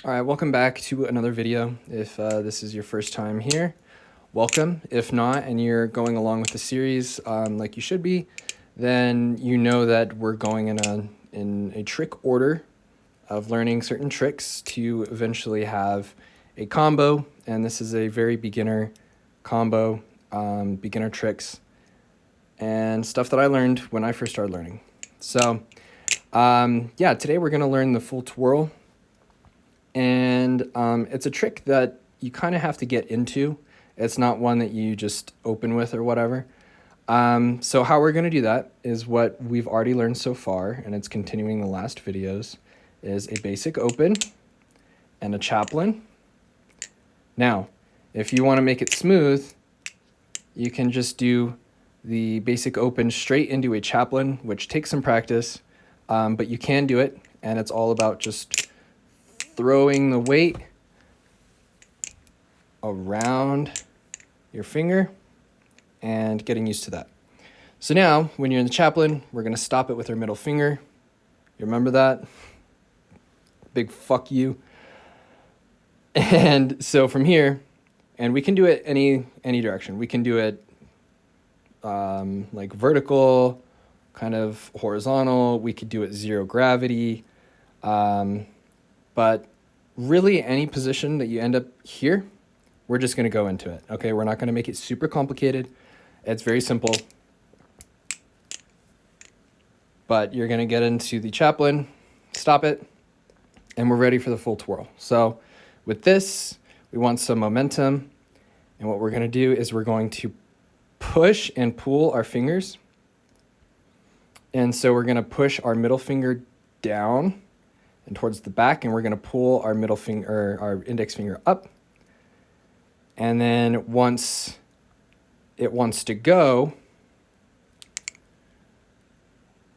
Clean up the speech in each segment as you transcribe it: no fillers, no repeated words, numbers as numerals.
All right, welcome back to another video. If this is your first time here, welcome. If not, and you're going along with the series like you should be, then you know that we're going in a trick order of learning certain tricks to eventually have a combo. And this is a very beginner combo, beginner tricks, and stuff that I learned when I first started learning. So yeah, today we're going to learn the full twirl. And it's a trick that you kind of have to get into. It's not one that you just open with or whatever. So how we're going to do that is what we've already learned so far, and it's continuing the last videos, is a basic open and a chaplain. Now, if you want to make it smooth, you can just do the basic open straight into a chaplain, which takes some practice, but you can do it, and it's all about just throwing the weight around your finger and getting used to that. So now, when you're in the chaplain, we're going to stop it with our middle finger. You remember that? Big fuck you. And so from here, and we can do it any direction. We can do it like vertical, kind of horizontal. We could do it zero gravity. But really any position that you end up here, we're just going to go into it. Okay, we're not going to make it super complicated. It's very simple. But you're going to get into the chaplain, stop it, and we're ready for the full twirl. So with this, we want some momentum. And what we're going to do is we're going to push and pull our fingers. And so we're going to push our middle finger down and towards the back, and we're going to pull our middle finger, or our index finger up. And then once it wants to go,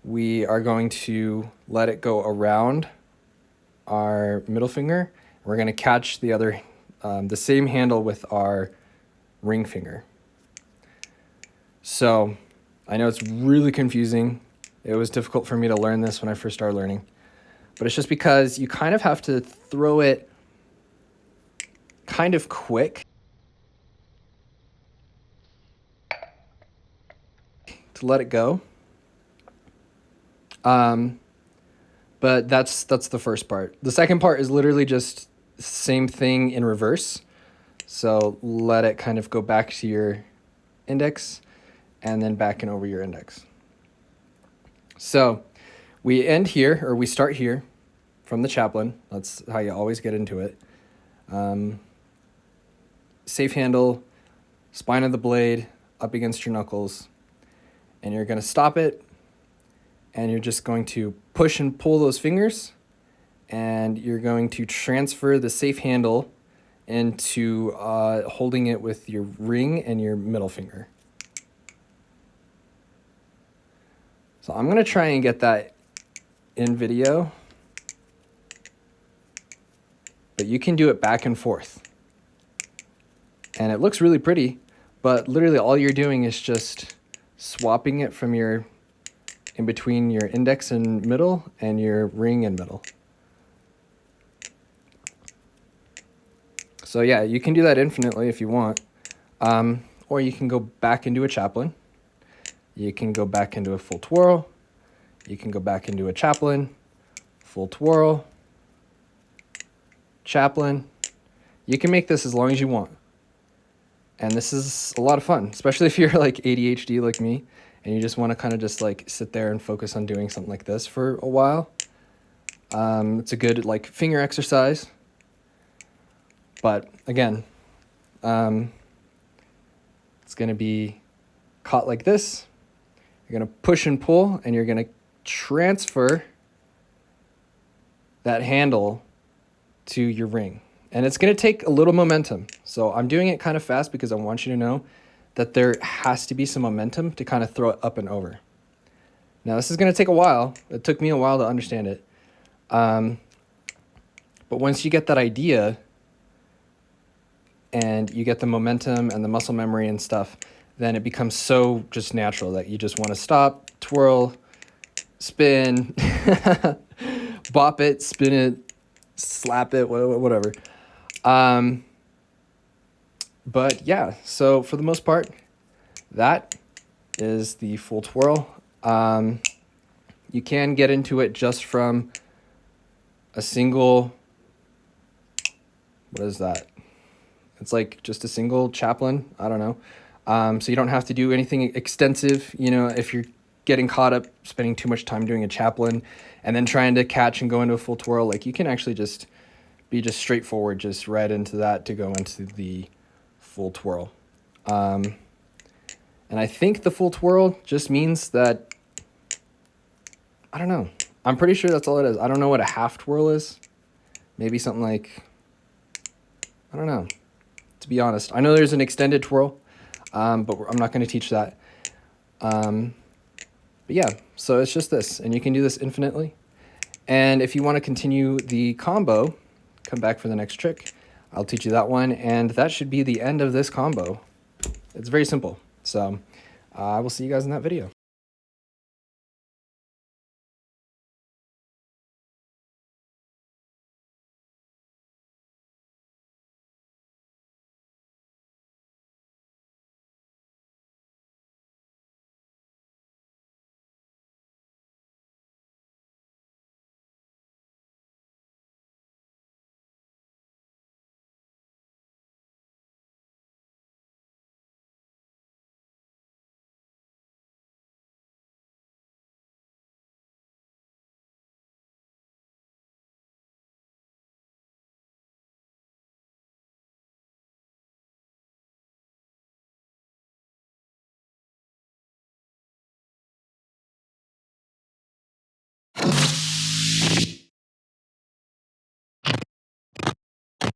we are going to let it go around our middle finger. We're going to catch the other, the same handle with our ring finger. So I know it's really confusing. It was difficult for me to learn this when I first started learning. But it's just because you kind of have to throw it kind of quick to let it go. But that's the first part. The second part is literally just same thing in reverse. So let it kind of go back to your index and then back and over your index. So we end here, or we start here from the chaplain. That's how you always get into it. Safe handle, spine of the blade up against your knuckles. And you're going to stop it. And you're just going to push and pull those fingers. And you're going to transfer the safe handle into holding it with your ring and your middle finger. So I'm going to try and get that in video, but you can do it back and forth. And it looks really pretty, but literally all you're doing is just swapping it from your, in between your index and middle and your ring and middle. So yeah, you can do that infinitely if you want. Or you can go back into a chaplain. You can go back into a full twirl. You can go back into a chaplain, full twirl, chaplain. You can make this as long as you want. And this is a lot of fun, especially if you're like ADHD like me and you just want to kind of just like sit there and focus on doing something like this for a while. It's a good like finger exercise. But again, it's going to be caught like this. You're going to push and pull, and you're going to transfer that handle to your ring. And it's going to take a little momentum. So I'm doing it kind of fast because I want you to know that there has to be some momentum to kind of throw it up and over. Now, this is going to take a while. It took me a while to understand it. But once you get that idea and you get the momentum and the muscle memory and stuff, then it becomes so just natural that you just want to stop, twirl, spin, bop it, spin it, slap it, whatever. But yeah, so for the most part, that is the full twirl. You can get into it just from a single, what is that? It's like just a single chaplain. I don't know. So you don't have to do anything extensive. You know, if you're getting caught up spending too much time doing a chaplain and then trying to catch and go into a full twirl, like you can actually just be just straightforward, just right into that to go into the full twirl. And I think the full twirl just means that, I don't know. I'm pretty sure that's all it is. I don't know what a half twirl is. Maybe something like, I don't know, to be honest. I know there's an extended twirl, but I'm not going to teach that. But yeah, so it's just this, and you can do this infinitely. And if you want to continue the combo, come back for the next trick. I'll teach you that one, and that should be the end of this combo. It's very simple. So I will see you guys in that video.